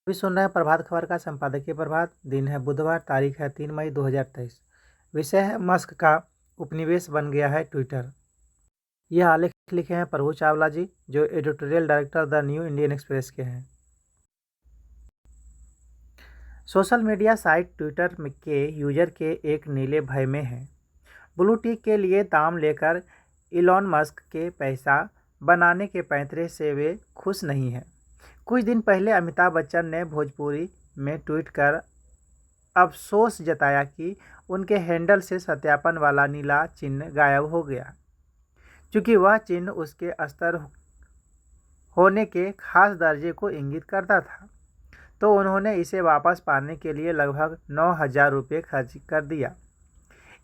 अभी सुन रहे हैं प्रभात खबर का संपादकीय प्रभात। दिन है बुधवार, तारीख है 3 मई 2023। विषय है मस्क का उपनिवेश बन गया है ट्विटर। यह आलेख लिखे हैं प्रभु चावला जी, जो editorial director the new Indian express के हैं। सोशल मीडिया साइट ट्विटर के यूजर के एक नीले भय में हैं। ब्लू टिक के लिए दाम लेकर इलॉन मस्क के पैसा बनाने के पैंतरे से वे खुश नहीं हैं। कुछ दिन पहले अमिताभ बच्चन ने भोजपुरी में ट्वीट कर अफसोस जताया कि उनके हैंडल से सत्यापन वाला नीला चिन्ह गायब हो गया, क्योंकि वह चिन्ह उसके स्तर होने के खास दर्जे को इंगित करता था। तो उन्होंने इसे वापस पाने के लिए लगभग 9,000 रुपये खर्च कर दिया।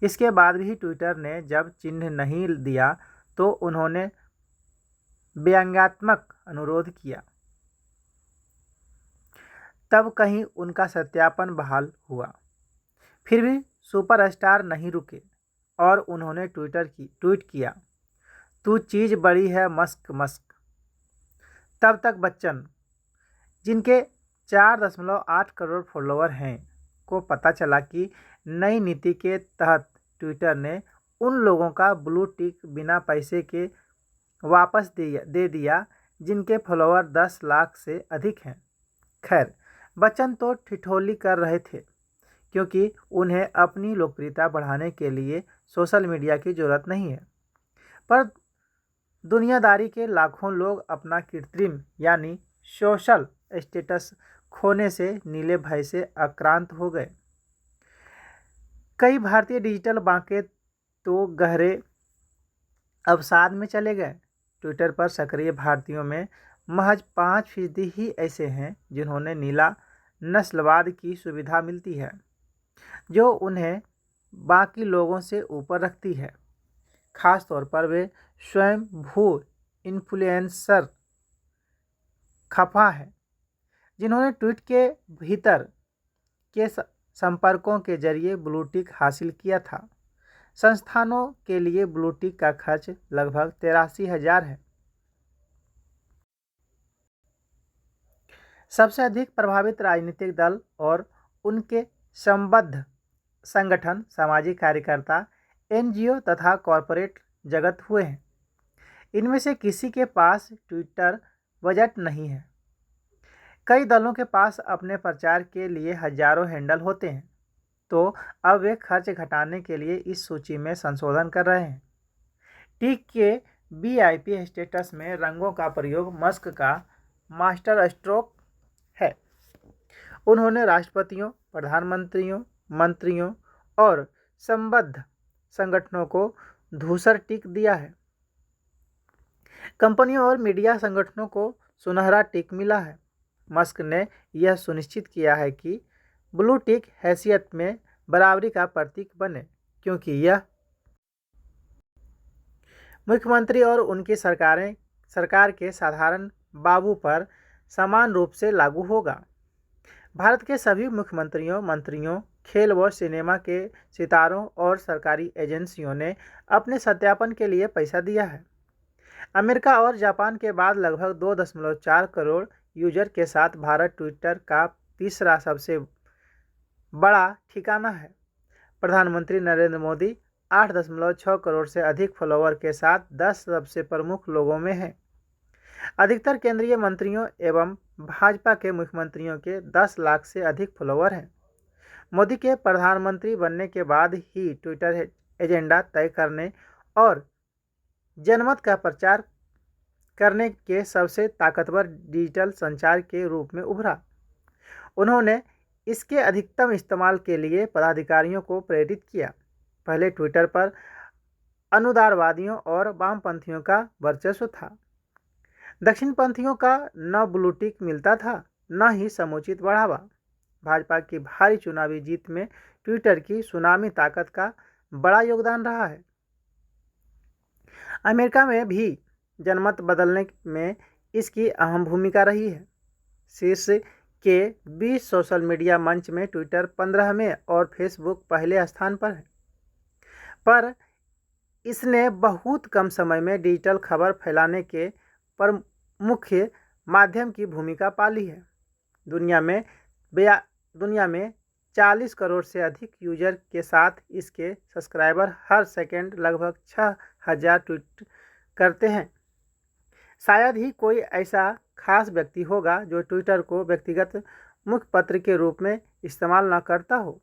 इसके बाद भी ट्विटर ने जब चिन्ह नहीं दिया तो उन्होंने व्यंग्यात्मक अनुरोध किया। तब कहीं उनका सत्यापन बहाल हुआ। फिर भी सुपरस्टार नहीं रुके और उन्होंने ट्वीट किया, तू चीज़ बड़ी है मस्क मस्क। तब तक बच्चन, जिनके 4.8 करोड़ फॉलोअर हैं, को पता चला कि नई नीति के तहत ट्विटर ने उन लोगों का ब्लू टिक बिना पैसे के वापस दे दिया जिनके फॉलोअर 10 लाख से अधिक हैं। खैर, बच्चन तो ठिठोली कर रहे थे, क्योंकि उन्हें अपनी लोकप्रियता बढ़ाने के लिए सोशल मीडिया की जरूरत नहीं है। पर दुनियादारी के लाखों लोग अपना कृत्रिम यानी सोशल स्टेटस खोने से नीले भय से आक्रांत हो गए। कई भारतीय डिजिटल बांके तो गहरे अवसाद में चले गए। ट्विटर पर सक्रिय भारतीयों में महज 5% ही ऐसे हैं जिन्होंने नीला नस्लवाद की सुविधा मिलती है, जो उन्हें बाकी लोगों से ऊपर रखती है। खास तौर पर वे स्वयं भू इन्फ्लुएंसर खफा हैं, जिन्होंने ट्वीट के भीतर के संपर्कों के जरिए ब्लू टिक हासिल किया था। संस्थानों के लिए ब्लू टिक का खर्च लगभग 83,000 है। सबसे अधिक प्रभावित राजनीतिक दल और उनके संबद्ध संगठन, सामाजिक कार्यकर्ता, एनजीओ तथा कॉरपोरेट जगत हुए हैं। इनमें से किसी के पास ट्विटर बजट नहीं है। कई दलों के पास अपने प्रचार के लिए हजारों हैंडल होते हैं, तो अब वे खर्च घटाने के लिए इस सूची में संशोधन कर रहे हैं। टिक के वीआईपी स्टेटस में रंगों का प्रयोग मस्क का मास्टर स्ट्रोक है। उन्होंने राष्ट्रपतियों, प्रधानमंत्रियों, मंत्रियों और संबद्ध संगठनों को धूसर टिक दिया है। कंपनियों और मीडिया संगठनों को सुनहरा टिक मिला है। मस्क ने यह सुनिश्चित किया है कि ब्लू टिक हैसियत में बराबरी का प्रतीक बने, क्योंकि यह मुख्यमंत्री और उनकी सरकार के साधारण बाबू पर समान रूप से लागू होगा। भारत के सभी मुख्यमंत्रियों, मंत्रियों, खेल व सिनेमा के सितारों और सरकारी एजेंसियों ने अपने सत्यापन के लिए पैसा दिया है। अमेरिका और जापान के बाद लगभग 2.4 करोड़ यूजर के साथ भारत ट्विटर का तीसरा सबसे बड़ा ठिकाना है। प्रधानमंत्री नरेंद्र मोदी 8.6 करोड़ से अधिक फॉलोअर के साथ 10 सबसे प्रमुख लोगों में हैं। अधिकतर केंद्रीय मंत्रियों एवं भाजपा के मुख्यमंत्रियों के 10 लाख से अधिक फॉलोअर हैं। मोदी के प्रधानमंत्री बनने के बाद ही ट्विटर एजेंडा तय करने और जनमत का प्रचार करने के सबसे ताकतवर डिजिटल संचार के रूप में उभरा। उन्होंने इसके अधिकतम इस्तेमाल के लिए पदाधिकारियों को प्रेरित किया। पहले ट्विटर पर अनुदारवादियों और वामपंथियों का वर्चस्व था। दक्षिणपंथियों का न ब्लू टिक मिलता था, न ही समुचित बढ़ावा। भाजपा की भारी चुनावी जीत में ट्विटर की सुनामी ताकत का बड़ा योगदान रहा है। अमेरिका में भी जनमत बदलने में इसकी अहम भूमिका रही है। शीर्ष के 20 सोशल मीडिया मंच में ट्विटर 15वें और फेसबुक पहले स्थान पर है। पर इसने बहुत कम समय में डिजिटल खबर फैलाने के मुख्य माध्यम की भूमिका पाली है। दुनिया में 40 करोड़ से अधिक यूजर के साथ इसके सब्सक्राइबर हर सेकंड लगभग 6000 ट्वीट करते हैं। शायद ही कोई ऐसा खास व्यक्ति होगा जो ट्विटर को व्यक्तिगत मुखपत्र के रूप में इस्तेमाल न करता हो।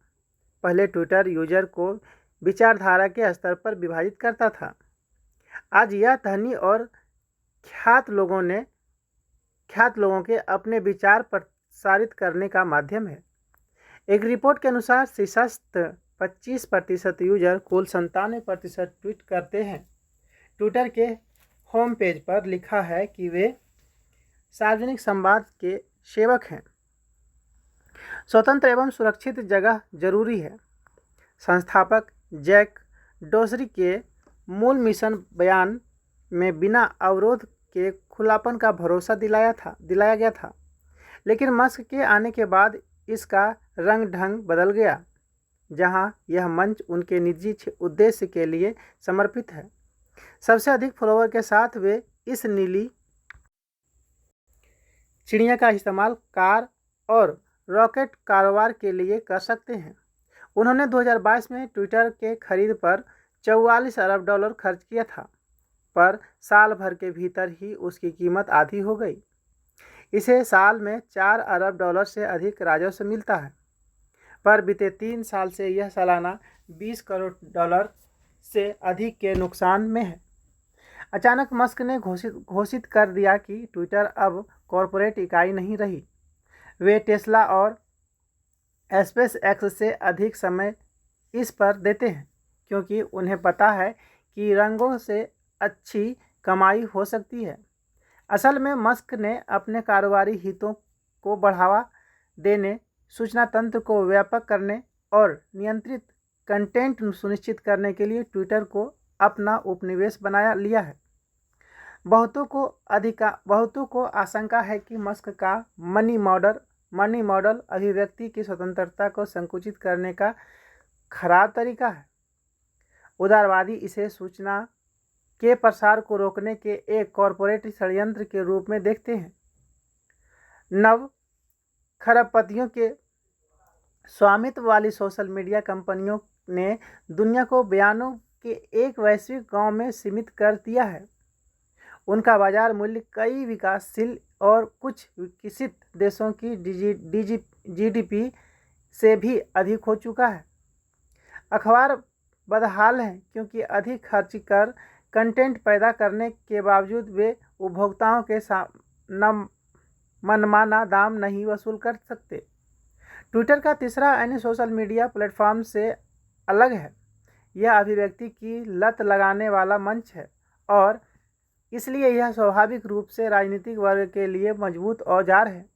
पहले ट्विटर यूजर को विचारधारा के स्तर पर विभाजित करता था। आज यह धनी और ख्यात लोगों के अपने विचार प्रसारित करने का माध्यम है। एक रिपोर्ट के अनुसार शीर्षस्थ 25% यूजर कुल 97% ट्वीट करते हैं। ट्विटर के होम पेज पर लिखा है कि वे सार्वजनिक संवाद के सेवक हैं। स्वतंत्र एवं सुरक्षित जगह जरूरी है। संस्थापक जैक डोर्सी के मूल मिशन बयान में बिना अवरोध के खुलापन का भरोसा दिलाया गया था, लेकिन मस्क के आने के बाद इसका रंग ढंग बदल गया, जहां यह मंच उनके निजी उद्देश्य के लिए समर्पित है। सबसे अधिक फॉलोअर के साथ वे इस नीली चिड़िया का इस्तेमाल कार और रॉकेट कारोबार के लिए कर सकते हैं। उन्होंने 2022 में ट्विटर के खरीद पर $44 अरब खर्च किया था, पर साल भर के भीतर ही उसकी कीमत आधी हो गई। इसे साल में $4 अरब से अधिक राजस्व मिलता है, पर बीते 3 साल से यह सालाना $20 करोड़ से अधिक के नुकसान में है। अचानक मस्क ने घोषित कर दिया कि ट्विटर अब कॉरपोरेट इकाई नहीं रही। वे टेस्ला और स्पेस एक्स से अधिक समय इस पर देते हैं, क्योंकि उन्हें पता है कि रंगों से अच्छी कमाई हो सकती है। असल में मस्क ने अपने कारोबारी हितों को बढ़ावा देने, सूचना तंत्र को व्यापक करने और नियंत्रित कंटेंट सुनिश्चित करने के लिए ट्विटर को अपना उपनिवेश बना लिया है। बहुतों को आशंका है कि मस्क का मनी मॉडल अभिव्यक्ति की स्वतंत्रता को संकुचित करने का खराब तरीका है। उदारवादी इसे सूचना के प्रसार को रोकने के एक कॉरपोरेट षड्यंत्र के रूप में देखते हैं। नव खरबपतियों के स्वामित्व वाली सोशल मीडिया कंपनियों ने दुनिया को बयानों के एक वैश्विक गांव में सीमित कर दिया है। उनका बाजार मूल्य कई विकासशील और कुछ विकसित देशों की जीडीपी से भी अधिक हो चुका है। अखबार बदहाल हैं क्योंकि अधिक खर्च कर कंटेंट पैदा करने के बावजूद वे उपभोक्ताओं के मनमाना दाम नहीं वसूल कर सकते। ट्विटर का तीसरा अन्य सोशल मीडिया प्लेटफॉर्म से अलग है। यह अभिव्यक्ति की लत लगाने वाला मंच है और इसलिए यह स्वाभाविक रूप से राजनीतिक वर्ग के लिए मजबूत औजार है।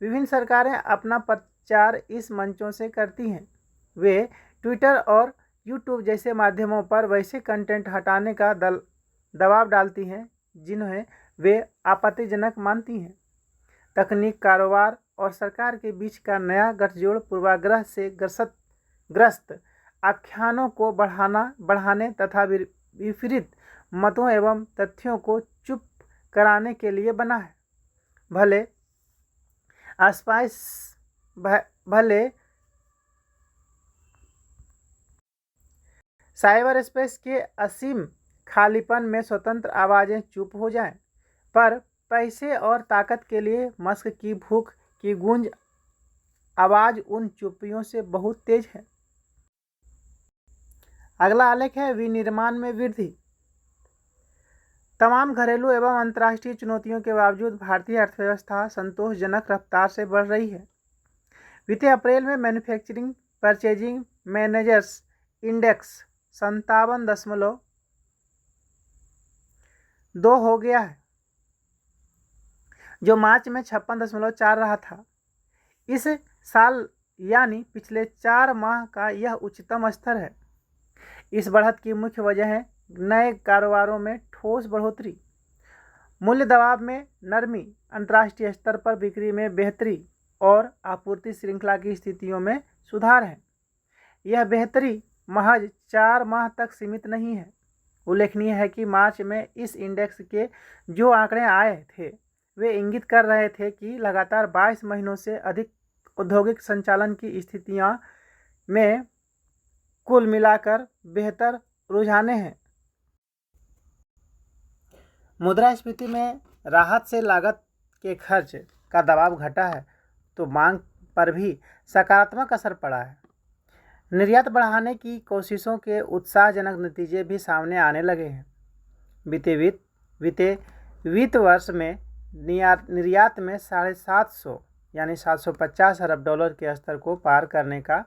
विभिन्न सरकारें अपना प्रचार इस मंचों से करती हैं। वे ट्विटर और यूट्यूब जैसे माध्यमों पर वैसे कंटेंट हटाने का दबाव डालती हैं जिन्हें वे आपत्तिजनक मानती हैं। तकनीक, कारोबार और सरकार के बीच का नया गठजोड़ पूर्वाग्रह से ग्रस्त आख्यानों को बढ़ाने तथा विपरीत मतों एवं तथ्यों को चुप कराने के लिए बना है। भले साइबर स्पेस के असीम खालीपन में स्वतंत्र आवाज़ें चुप हो जाएं, पर पैसे और ताकत के लिए मस्क की भूख की गूंज आवाज़ उन चुप्पियों से बहुत तेज है। अगला आलेख है विनिर्माण में वृद्धि। तमाम घरेलू एवं अंतर्राष्ट्रीय चुनौतियों के बावजूद भारतीय अर्थव्यवस्था संतोषजनक रफ्तार से बढ़ रही है। बीते अप्रैल में मैन्युफैक्चरिंग परचेजिंग मैनेजर्स इंडेक्स 57.2 हो गया है, जो मार्च में 56.4 रहा था। इस साल यानी पिछले 4 माह का यह उच्चतम स्तर है। इस बढ़त की मुख्य वजह है नए कारोबारों में ठोस बढ़ोतरी, मूल्य दबाव में नरमी, अंतर्राष्ट्रीय स्तर पर बिक्री में बेहतरी और आपूर्ति श्रृंखला की स्थितियों में सुधार है। यह बेहतरी महज 4 माह तक सीमित नहीं है। उल्लेखनीय है कि मार्च में इस इंडेक्स के जो आंकड़े आए थे वे इंगित कर रहे थे कि लगातार 22 महीनों से अधिक औद्योगिक संचालन की स्थितियां में कुल मिलाकर बेहतर रुझाने हैं। मुद्रास्फीति में राहत से लागत के खर्च का दबाव घटा है तो मांग पर भी सकारात्मक असर पड़ा है। निर्यात बढ़ाने की कोशिशों के उत्साहजनक नतीजे भी सामने आने लगे हैं। बीते वित्त वर्ष में निर्यात में 750 यानी 750 अरब डॉलर के स्तर को पार करने का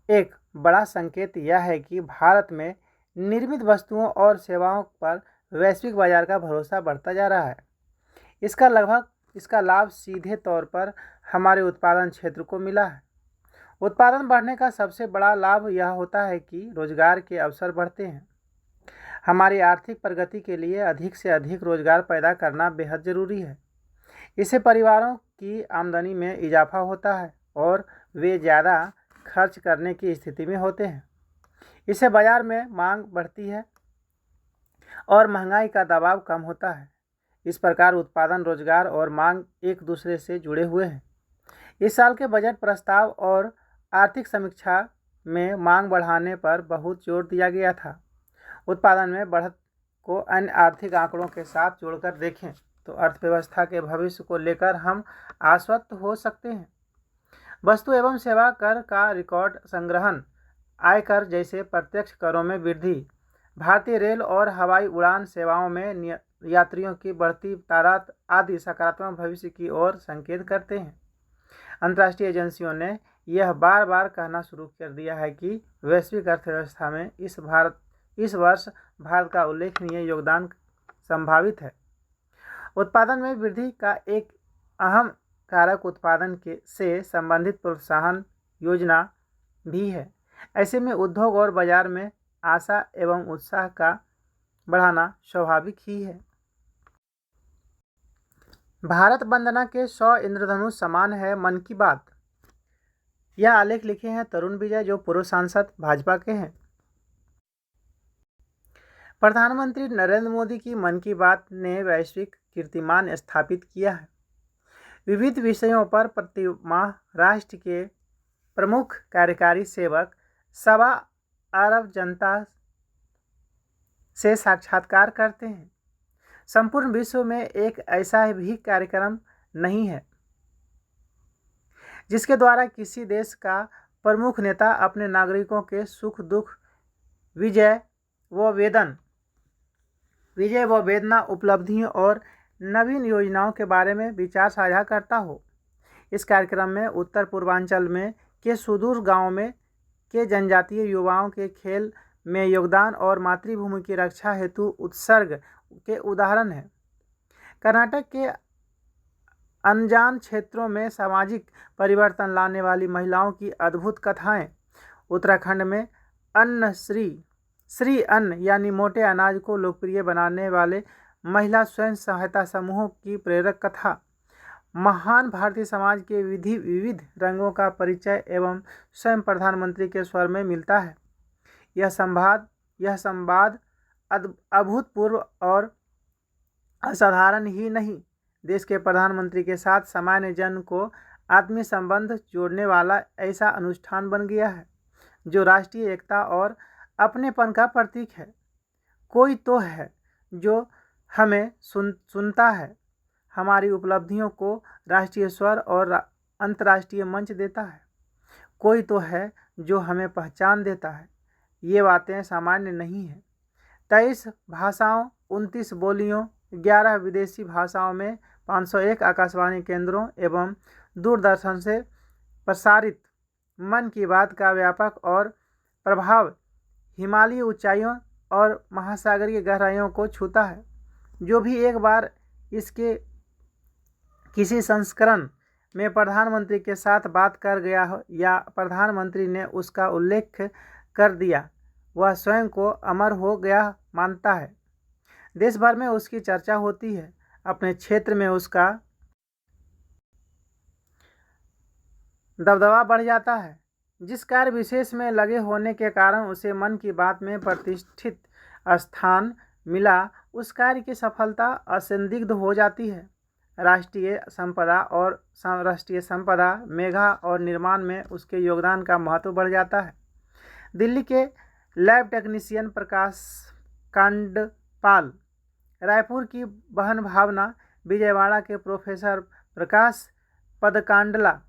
एक बड़ा संकेत यह है कि भारत में निर्मित वस्तुओं और सेवाओं पर वैश्विक बाजार का भरोसा बढ़ता जा रहा है। इसका लाभ सीधे तौर पर हमारे उत्पादन क्षेत्र को मिला है। उत्पादन बढ़ने का सबसे बड़ा लाभ यह होता है कि रोजगार के अवसर बढ़ते हैं। हमारी आर्थिक प्रगति के लिए अधिक से अधिक रोजगार पैदा करना बेहद ज़रूरी है। इससे परिवारों की आमदनी में इजाफा होता है और वे ज़्यादा खर्च करने की स्थिति में होते हैं। इससे बाजार में मांग बढ़ती है और महंगाई का दबाव कम होता है। इस प्रकार उत्पादन, रोजगार और मांग एक दूसरे से जुड़े हुए हैं। इस साल के बजट प्रस्ताव और आर्थिक समीक्षा में मांग बढ़ाने पर बहुत जोर दिया गया था। उत्पादन में बढ़त को अन्य आर्थिक आंकड़ों के साथ जोड़कर देखें तो अर्थव्यवस्था के भविष्य को लेकर हम आश्वस्त हो सकते हैं। वस्तु एवं सेवा कर का रिकॉर्ड संग्रहण, आयकर जैसे प्रत्यक्ष करों में वृद्धि, भारतीय रेल और हवाई उड़ान सेवाओं में यात्रियों की बढ़ती तादाद आदि सकारात्मक भविष्य की ओर संकेत करते हैं। अंतर्राष्ट्रीय एजेंसियों ने यह बार बार कहना शुरू कर दिया है कि वैश्विक अर्थव्यवस्था में इस वर्ष भारत का उल्लेखनीय योगदान संभावित है। उत्पादन में वृद्धि का एक अहम कारक उत्पादन से संबंधित प्रोत्साहन योजना भी है। ऐसे में उद्योग और बाजार में आशा एवं उत्साह का बढ़ाना स्वाभाविक ही है। भारत वंदना के 100 इंद्रधनुष समान है मन की बात। यह आलेख लिखे हैं तरुण विजय, जो पूर्व सांसद भाजपा के हैं। प्रधानमंत्री नरेंद्र मोदी की मन की बात ने वैश्विक कीर्तिमान स्थापित किया है। विविध विषयों पर प्रति माह राष्ट्र के प्रमुख कार्यकारी सेवक 1.25 अरब जनता से साक्षात्कार करते हैं। संपूर्ण विश्व में एक ऐसा भी कार्यक्रम नहीं है जिसके द्वारा किसी देश का प्रमुख नेता अपने नागरिकों के सुख दुख, विजय व वेदना, उपलब्धियों और नवीन योजनाओं के बारे में विचार साझा करता हो। इस कार्यक्रम में उत्तर पूर्वांचल के सुदूर गांवों में के जनजातीय युवाओं के खेल में योगदान और मातृभूमि की रक्षा हेतु उत्सर्ग के उदाहरण हैं। कर्नाटक के अनजान क्षेत्रों में सामाजिक परिवर्तन लाने वाली महिलाओं की अद्भुत कथाएं, उत्तराखंड में श्री अन्न यानी मोटे अनाज को लोकप्रिय बनाने वाले महिला स्वयं सहायता समूहों की प्रेरक कथा, महान भारतीय समाज के विविध रंगों का परिचय एवं स्वयं प्रधानमंत्री के स्वर में मिलता है। यह संवाद अभूतपूर्व और असाधारण ही नहीं, देश के प्रधानमंत्री के साथ सामान्य जन को आत्मीय संबंध जोड़ने वाला ऐसा अनुष्ठान बन गया है जो राष्ट्रीय एकता और अपनेपन का प्रतीक है। कोई तो है जो हमें सुनता है, हमारी उपलब्धियों को राष्ट्रीय स्वर और अंतर्राष्ट्रीय मंच देता है। कोई तो है जो हमें पहचान देता है। ये बातें सामान्य नहीं हैं। 23 भाषाओं, 29 बोलियों, 11 विदेशी भाषाओं में 501 आकाशवाणी केंद्रों एवं दूरदर्शन से प्रसारित मन की बात का व्यापक और प्रभाव हिमालयी ऊंचाइयों और महासागरीय गहराइयों को छूता है। जो भी एक बार इसके किसी संस्करण में प्रधानमंत्री के साथ बात कर गया हो या प्रधानमंत्री ने उसका उल्लेख कर दिया, वह स्वयं को अमर हो गया मानता है। देश भर में उसकी चर्चा होती है। अपने क्षेत्र में उसका दबदबा बढ़ जाता है। जिस कार्य विशेष में लगे होने के कारण उसे मन की बात में प्रतिष्ठित स्थान मिला, उस कार्य की सफलता असंदिग्ध हो जाती है। राष्ट्रीय संपदा मेघा और निर्माण में उसके योगदान का महत्व बढ़ जाता है। दिल्ली के लैब टेक्नीशियन प्रकाश कांडपाल, रायपुर की बहन भावना, विजयवाड़ा के प्रोफेसर प्रकाश पदकांडला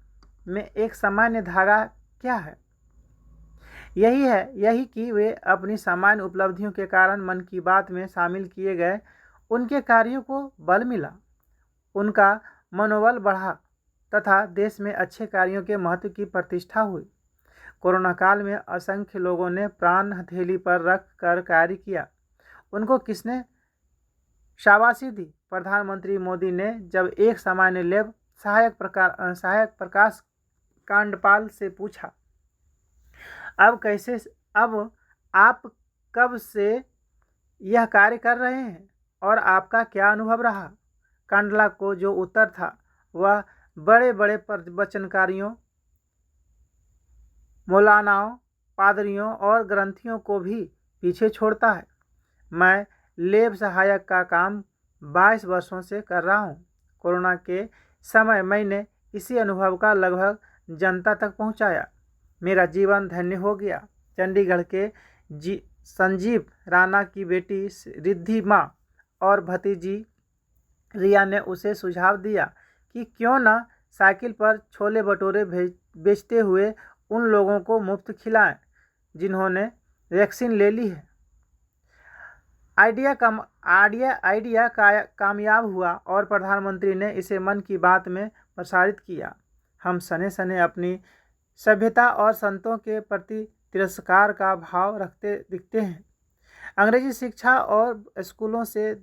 में एक सामान्य धागा क्या है? यही कि वे अपनी सामान्य उपलब्धियों के कारण मन की बात में शामिल किए गए। उनके कार्यों को बल मिला, उनका मनोबल बढ़ा तथा देश में अच्छे कार्यों के महत्व की प्रतिष्ठा हुई। कोरोना काल में असंख्य लोगों ने प्राण हथेली पर रख कर कार्य किया। उनको किसने शाबाशी दी? प्रधानमंत्री मोदी ने जब एक सामान्य लैब सहायक प्रकाश कांडपाल से पूछा, अब आप कब से यह कार्य कर रहे हैं और आपका क्या अनुभव रहा? कांडला को जो उत्तर था वह बड़े बड़े प्रवचनकारियों, मौलानाओं, पादरियों और ग्रंथियों को भी पीछे छोड़ता है। मैं लैब सहायक का काम 22 वर्षों से कर रहा हूँ। कोरोना के समय मैंने इसी अनुभव का लगभग जनता तक पहुँचाया। मेरा जीवन धन्य हो गया। चंडीगढ़ के संजीव राणा की बेटी रिद्धि माँ और भतीजी रिया ने उसे सुझाव दिया कि क्यों न साइकिल पर छोले भटूरे बेचते हुए उन लोगों को मुफ्त खिलाएं जिन्होंने वैक्सीन ले ली है। आइडिया कामयाब हुआ और प्रधानमंत्री ने इसे मन की बात में प्रसारित किया। हम सने सने अपनी सभ्यता और संतों के प्रति तिरस्कार का भाव रखते दिखते हैं। अंग्रेजी शिक्षा और स्कूलों से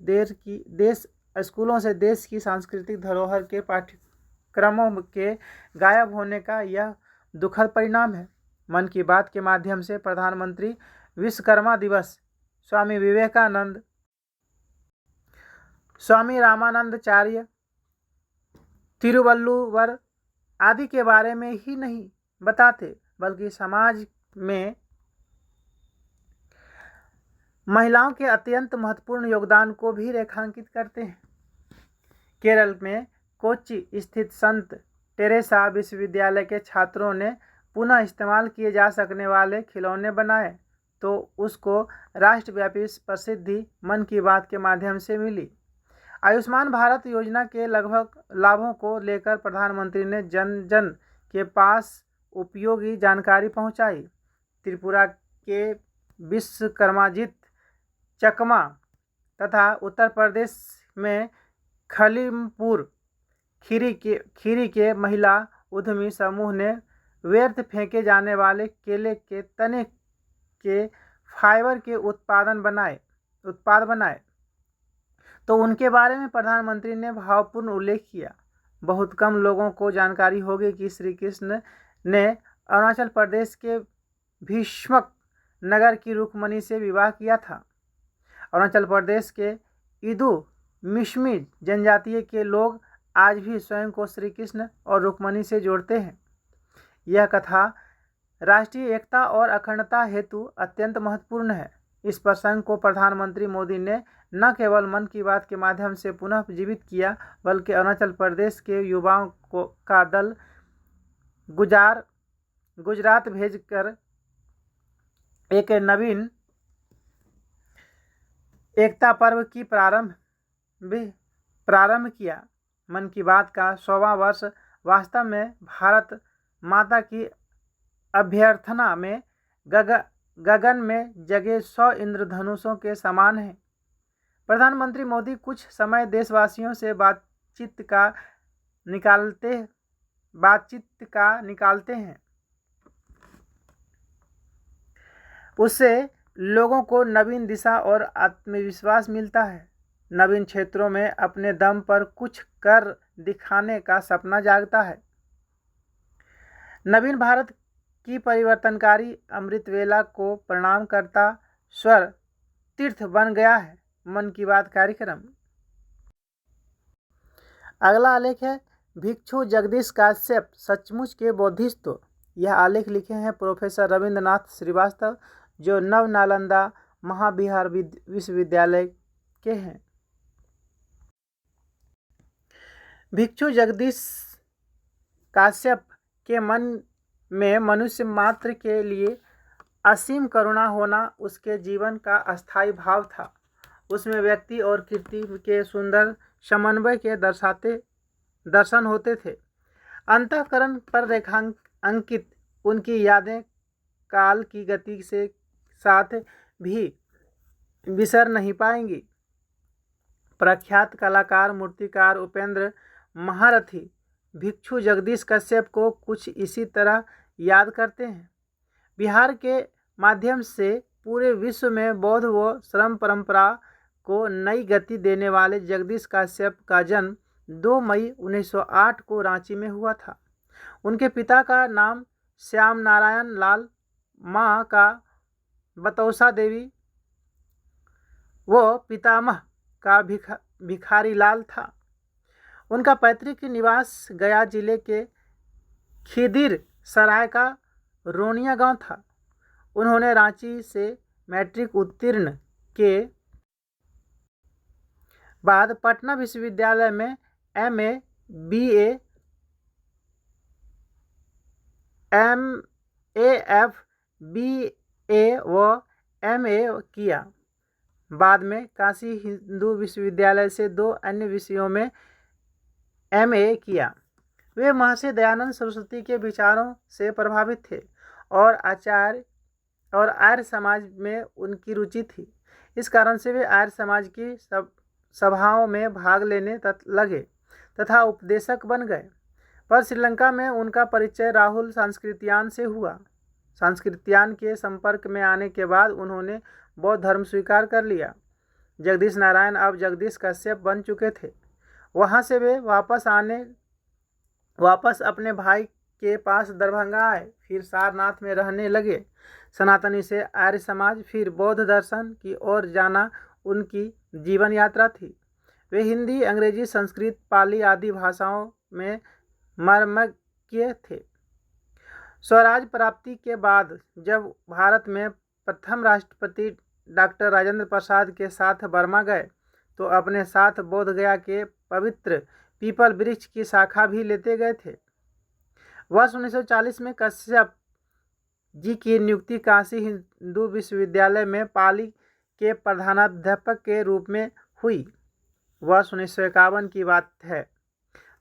देश की सांस्कृतिक धरोहर के पाठ्यक्रमों के गायब होने का यह दुखद परिणाम है। मन की बात के माध्यम से प्रधानमंत्री विश्वकर्मा दिवस, स्वामी विवेकानंद, स्वामी रामानंदाचार्य, तिरुवल्लुवर आदि के बारे में ही नहीं बताते बल्कि समाज में महिलाओं के अत्यंत महत्वपूर्ण योगदान को भी रेखांकित करते हैं। केरल में कोच्चि स्थित संत टेरेसा विश्वविद्यालय के छात्रों ने पुनः इस्तेमाल किए जा सकने वाले खिलौने बनाए तो उसको राष्ट्रव्यापी प्रसिद्धि मन की बात के माध्यम से मिली। आयुष्मान भारत योजना के लगभग लाभों को लेकर प्रधानमंत्री ने जन जन के पास उपयोगी जानकारी पहुंचाई। त्रिपुरा के विश्वकर्माजित चकमा तथा उत्तर प्रदेश में खलीमपुर खीरी के महिला उद्यमी समूह ने व्यर्थ फेंके जाने वाले केले के तने के फाइबर के उत्पाद बनाए तो उनके बारे में प्रधानमंत्री ने भावपूर्ण उल्लेख किया। बहुत कम लोगों को जानकारी होगी कि श्री कृष्ण ने अरुणाचल प्रदेश के भीष्मक नगर की रुक्मणी से विवाह किया था। अरुणाचल प्रदेश के इदू मिश्मी जनजातीय के लोग आज भी स्वयं को श्री कृष्ण और रुक्मणी से जोड़ते हैं। यह कथा राष्ट्रीय एकता और अखंडता हेतु अत्यंत महत्वपूर्ण है। इस प्रसंग को प्रधानमंत्री मोदी ने न केवल मन की बात के माध्यम से पुनः जीवित किया बल्कि अरुणाचल प्रदेश के युवाओं का दल गुजरात भेजकर एक नवीन एकता पर्व की प्रारंभ किया। मन की बात का 100वां वर्ष वास्तव में भारत माता की अभ्यर्थना में गगन में जगे 100 इंद्रधनुषों के समान है। प्रधानमंत्री मोदी कुछ समय देशवासियों से बातचीत का निकालते हैं। उससे लोगों को नवीन दिशा और आत्मविश्वास मिलता है। नवीन क्षेत्रों में अपने दम पर कुछ कर दिखाने का सपना जागता है। नवीन भारत की परिवर्तनकारी अमृतवेला को प्रणाम करता स्वर तीर्थ बन गया है मन की बात कार्यक्रम। अगला आलेख है भिक्षु जगदीश काश्यप सचमुच के बौद्धिस्त। यह आलेख लिखे हैं प्रोफेसर रविंद्रनाथ श्रीवास्तव जो नव नालंदा महाविहार विश्वविद्यालय के हैं। भिक्षु जगदीश काश्यप के मन में मनुष्य मात्र के लिए असीम करुणा होना उसके जीवन का अस्थायी भाव था। उसमें व्यक्ति और कृति के सुंदर समन्वय के दर्शन होते थे। अंतःकरण पर रेखांकित उनकी यादें काल की गति से साथ भी बिसर नहीं पाएंगी। प्रख्यात कलाकार मूर्तिकार उपेंद्र महारथी भिक्षु जगदीश कश्यप को कुछ इसी तरह याद करते हैं। बिहार के माध्यम से पूरे विश्व में बौद्ध व श्रम परंपरा को नई गति देने वाले जगदीश कश्यप का जन्म 2 मई 1908 को रांची में हुआ था। उनके पिता का नाम श्याम नारायण लाल, माँ का बतौसा देवी व पितामह का भिखारी लाल था। उनका पैतृक निवास गया जिले के खिदिर सराय का रोनिया गांव था। उन्होंने रांची से मैट्रिक उत्तीर्ण के बाद पटना विश्वविद्यालय में MA, BA, MAF, BA व MA किया। बाद में काशी हिंदू विश्वविद्यालय से 2 अन्य विषयों में MA किया। वे महर्षि दयानंद सरस्वती के विचारों से प्रभावित थे और आर्य समाज में उनकी रुचि थी। इस कारण से वे आर्य समाज की सभाओं में भाग लेने लगे तथा उपदेशक बन गए। पर श्रीलंका में उनका परिचय राहुल सांस्कृत्यान से हुआ। सांस्कृत्यान के संपर्क में आने के बाद उन्होंने बौद्ध धर्म स्वीकार कर लिया। जगदीश नारायण अब जगदीश कश्यप बन चुके थे। वहाँ से वे वापस अपने भाई के पास दरभंगा आए, फिर सारनाथ में रहने लगे। सनातनी से आर्य समाज, फिर बौद्ध दर्शन की ओर जाना उनकी जीवन यात्रा थी। वे हिंदी, अंग्रेजी, संस्कृत, पाली आदि भाषाओं में मर्मज्ञ थे। स्वराज प्राप्ति के बाद जब भारत में प्रथम राष्ट्रपति डॉक्टर राजेंद्र प्रसाद के साथ बर्मा गए तो अपने साथ बोध गया के पवित्र पीपल वृक्ष की शाखा भी लेते गए थे। वर्ष 1940 में कश्यप जी की नियुक्ति काशी हिंदू विश्वविद्यालय में पाली के प्रधानाध्यापक के रूप में हुई। वर्ष 1951 की बात है।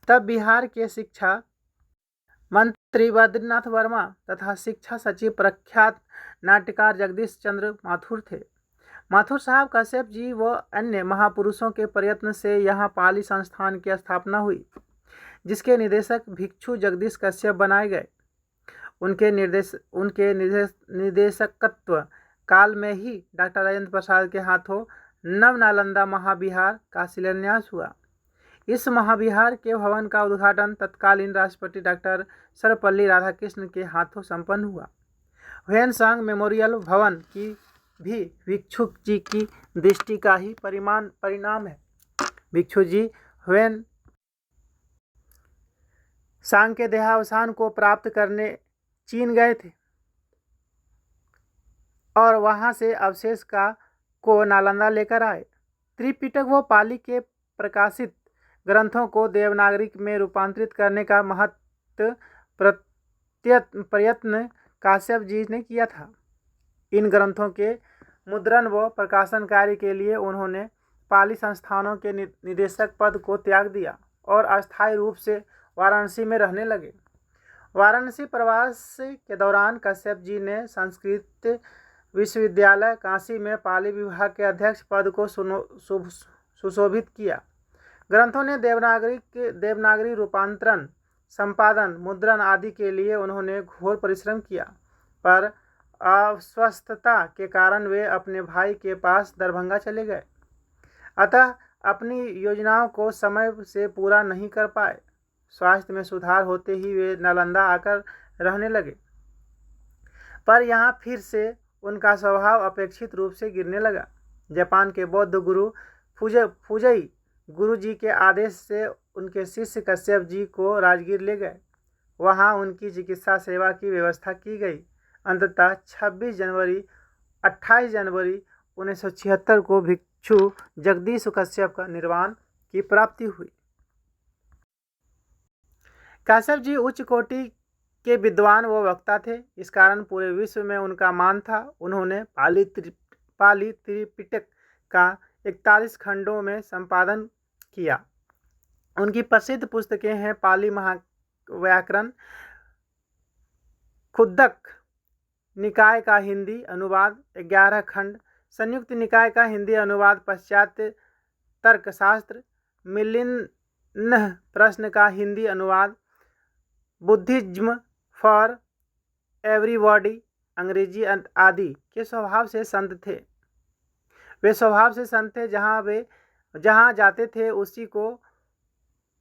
तब बिहार के शिक्षा मंत्री बद्रीनाथ वर्मा तथा शिक्षा सचिव प्रख्यात नाट्यकार जगदीश चंद्र माथुर थे। माथुर साहब कश्यप जी व अन्य महापुरुषों के प्रयत्न से यहाँ पाली संस्थान की स्थापना हुई, जिसके निदेशक भिक्षु जगदीश कश्यप बनाए गए। उनके निदेशकत्व काल में ही डॉक्टर राजेंद्र प्रसाद के हाथों नव नालंदा महाविहार का शिलान्यास हुआ। इस महाविहार के भवन का उद्घाटन तत्कालीन राष्ट्रपति डॉक्टर सर्वपल्ली राधाकृष्णन के हाथों संपन्न हुआ। ह्वेनसांग मेमोरियल भवन की भी भिक्षु जी की दृष्टि का ही परिणाम है। भिक्षु जी ह्वेन सांग के देहावसान को प्राप्त करने चीन गए थे और वहां से अवशेष को नालंदा लेकर आए। त्रिपिटक व पाली के प्रकाशित ग्रंथों को देवनागरी में रूपांतरित करने का महत्व प्रयत्न काश्यप जी ने किया था। इन ग्रंथों के मुद्रण व प्रकाशन कार्य के लिए उन्होंने पाली संस्थानों के निदेशक पद को त्याग दिया और अस्थायी रूप से वाराणसी में रहने लगे। वाराणसी प्रवास के दौरान कश्यप जी ने संस्कृत विश्वविद्यालय काशी में पाली विभाग के अध्यक्ष पद को सुशोभित किया। ग्रंथों ने देवनागरी रूपांतरण, संपादन, मुद्रण आदि के लिए उन्होंने घोर परिश्रम किया, पर अस्वस्थता के कारण वे अपने भाई के पास दरभंगा चले गए। अतः अपनी योजनाओं को समय से पूरा नहीं कर पाए। स्वास्थ्य में सुधार होते ही वे नालंदा आकर रहने लगे, पर यहाँ फिर से उनका स्वभाव अपेक्षित रूप से गिरने लगा। जापान के बौद्ध गुरु फुजई गुरु जी के आदेश से उनके शिष्य कश्यप जी को राजगीर ले गए। वहाँ उनकी चिकित्सा सेवा की व्यवस्था की गई। अंततः 28 जनवरी 1976 को भिक्षु जगदीश कश्यप का निर्वाण की प्राप्ति हुई। काश्यप जी उच्च कोटि के विद्वान व वक्ता थे। इस कारण पूरे विश्व में उनका मान था। उन्होंने पाली त्रिपिटक का 41 खंडों में संपादन किया। उनकी प्रसिद्ध पुस्तकें हैं पाली महाव्याकरण, खुद्दक निकाय का हिंदी अनुवाद 11 खंड, संयुक्त निकाय का हिंदी अनुवाद, पाश्चात्य तर्कशास्त्र, मिलिन्ह प्रश्न का हिंदी अनुवाद, बुद्धिज्म फॉर एवरीबॉडी, अंग्रेजी आदि के स्वभाव से संत थे। वे स्वभाव से संत थे, जहाँ जाते थे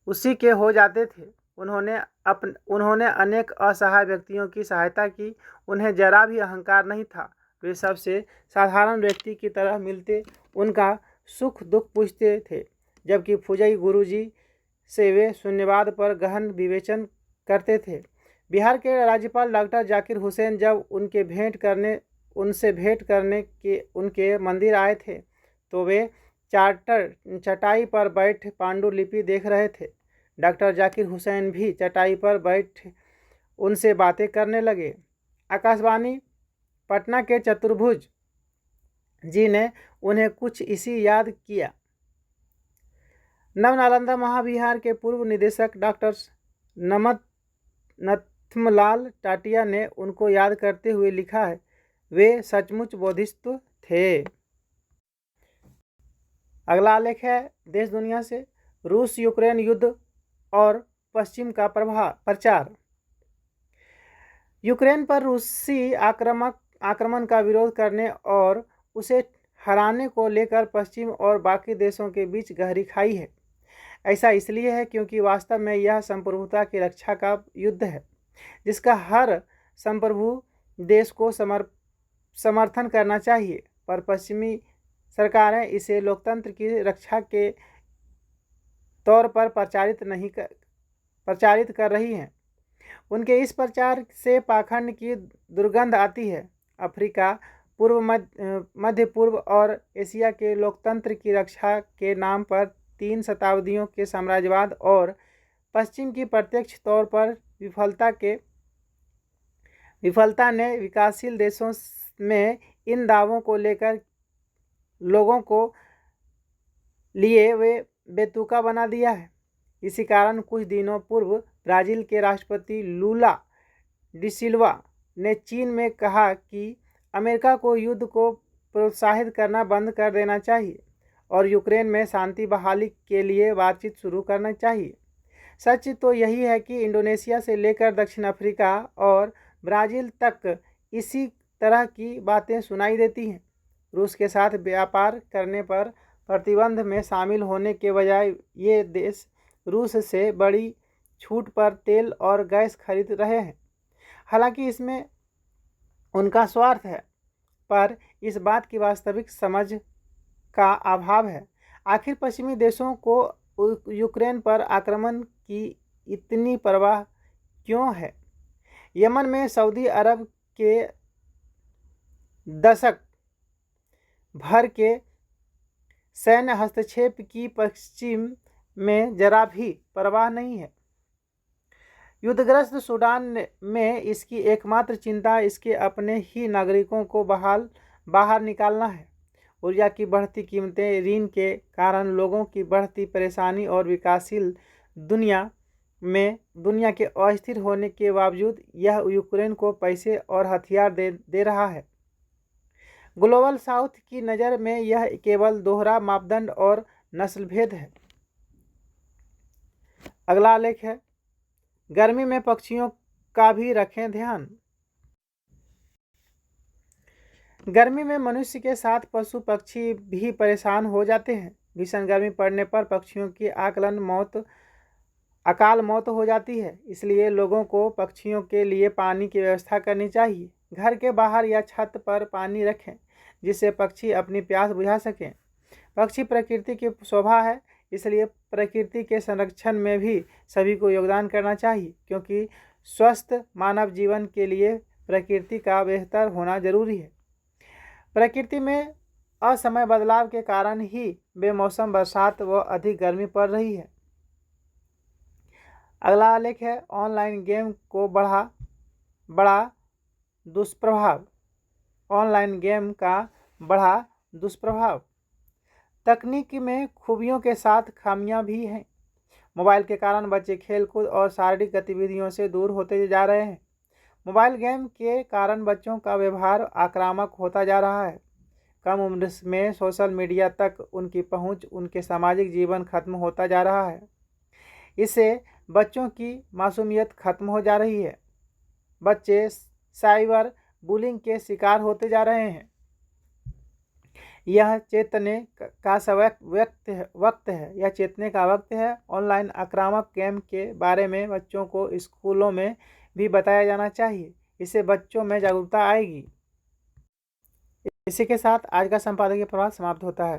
उसी के हो जाते थे। उन्होंने अनेक असहाय व्यक्तियों की सहायता की। उन्हें जरा भी अहंकार नहीं था। वे सबसे साधारण व्यक्ति की तरह मिलते, उनका सुख दुख पूछते थे। जबकि फुजई गुरुजी से वे शून्यवाद पर गहन विवेचन करते थे। बिहार के राज्यपाल डॉक्टर जाकिर हुसैन जब उनसे भेंट करने के उनके मंदिर आए थे तो वे चटाई पर बैठ पांडुलिपि देख रहे थे। डॉक्टर जाकिर हुसैन भी चटाई पर बैठ उनसे बातें करने लगे। आकाशवाणी पटना के चतुर्भुज जी ने उन्हें कुछ इसी याद किया। नवनालंदा महाविहार के पूर्व निदेशक डॉक्टर नथमलाल टाटिया ने उनको याद करते हुए लिखा है, वे सचमुच बोधिसत्व थे। अगला लेख है देश दुनिया से, रूस यूक्रेन युद्ध और पश्चिम का प्रचार। यूक्रेन पर रूसी आक्रमण का विरोध करने और उसे हराने को लेकर पश्चिम और बाकी देशों के बीच गहरी खाई है। ऐसा इसलिए है क्योंकि वास्तव में यह संप्रभुता की रक्षा का युद्ध है, जिसका हर संप्रभु देश को समर्थन करना चाहिए। पर पश्चिमी सरकारें इसे लोकतंत्र की रक्षा के तौर पर प्रचारित कर रही हैं। उनके इस प्रचार से पाखंड की दुर्गंध आती है। अफ्रीका, मध्य पूर्व और एशिया के लोकतंत्र की रक्षा के नाम पर 3 शताब्दियों के साम्राज्यवाद और पश्चिम की प्रत्यक्ष तौर पर विफलता ने विकासशील देशों में इन दावों को लेकर लोगों को लिए वे बेतुका बना दिया है। इसी कारण कुछ दिनों पूर्व ब्राज़ील के राष्ट्रपति लूला डिसिल्वा ने चीन में कहा कि अमेरिका को युद्ध को प्रोत्साहित करना बंद कर देना चाहिए और यूक्रेन में शांति बहाली के लिए बातचीत शुरू करना चाहिए। सच तो यही है कि इंडोनेशिया से लेकर दक्षिण अफ्रीका और ब्राज़ील तक इसी तरह की बातें सुनाई देती हैं। रूस के साथ व्यापार करने पर प्रतिबंध में शामिल होने के बजाय ये देश रूस से बड़ी छूट पर तेल और गैस खरीद रहे हैं। हालांकि इसमें उनका स्वार्थ है, पर इस बात की वास्तविक समझ का अभाव है। आखिर पश्चिमी देशों को यूक्रेन पर आक्रमण की इतनी परवाह क्यों है? यमन में सऊदी अरब के दशक भर के सैन्य हस्तक्षेप की पश्चिम में जरा भी परवाह नहीं है। युद्धग्रस्त सूडान में इसकी एकमात्र चिंता इसके अपने ही नागरिकों को बाहर निकालना है। ऊर्जा की बढ़ती कीमतें, ऋण के कारण लोगों की बढ़ती परेशानी और विकासशील दुनिया के अस्थिर होने के बावजूद यह यूक्रेन को पैसे और हथियार दे रहा है। ग्लोबल साउथ की नज़र में यह केवल दोहरा मापदंड और नस्लभेद है। अगला लेख है, गर्मी में पक्षियों का भी रखें ध्यान। गर्मी में मनुष्य के साथ पशु पक्षी भी परेशान हो जाते हैं। भीषण गर्मी पड़ने पर पक्षियों की अकाल मौत हो जाती है। इसलिए लोगों को पक्षियों के लिए पानी की व्यवस्था करनी चाहिए। घर के बाहर या छत पर पानी रखें जिससे पक्षी अपनी प्यास बुझा सकें। पक्षी प्रकृति की शोभा है, इसलिए प्रकृति के संरक्षण में भी सभी को योगदान करना चाहिए, क्योंकि स्वस्थ मानव जीवन के लिए प्रकृति का बेहतर होना जरूरी है। प्रकृति में असमय बदलाव के कारण ही बेमौसम बरसात व अधिक गर्मी पड़ रही है। अगला लेख है ऑनलाइन गेम को बड़ा दुष्प्रभाव। ऑनलाइन गेम का बड़ा दुष्प्रभाव। तकनीक में खूबियों के साथ खामियां भी हैं। मोबाइल के कारण बच्चे खेलकूद और शारीरिक गतिविधियों से दूर होते जा रहे हैं। मोबाइल गेम के कारण बच्चों का व्यवहार आक्रामक होता जा रहा है। कम उम्र में सोशल मीडिया तक उनकी पहुंच, उनके सामाजिक जीवन खत्म होता जा रहा है। इससे बच्चों की मासूमियत खत्म हो जा रही है। बच्चे साइबर बुलिंग के शिकार होते जा रहे हैं। यह चेतने का चेतने का वक्त है। ऑनलाइन आक्रामक गेम के बारे में बच्चों को स्कूलों में भी बताया जाना चाहिए। इससे बच्चों में जागरूकता आएगी। इसी के साथ आज का संपादकीय प्रभाग समाप्त होता है।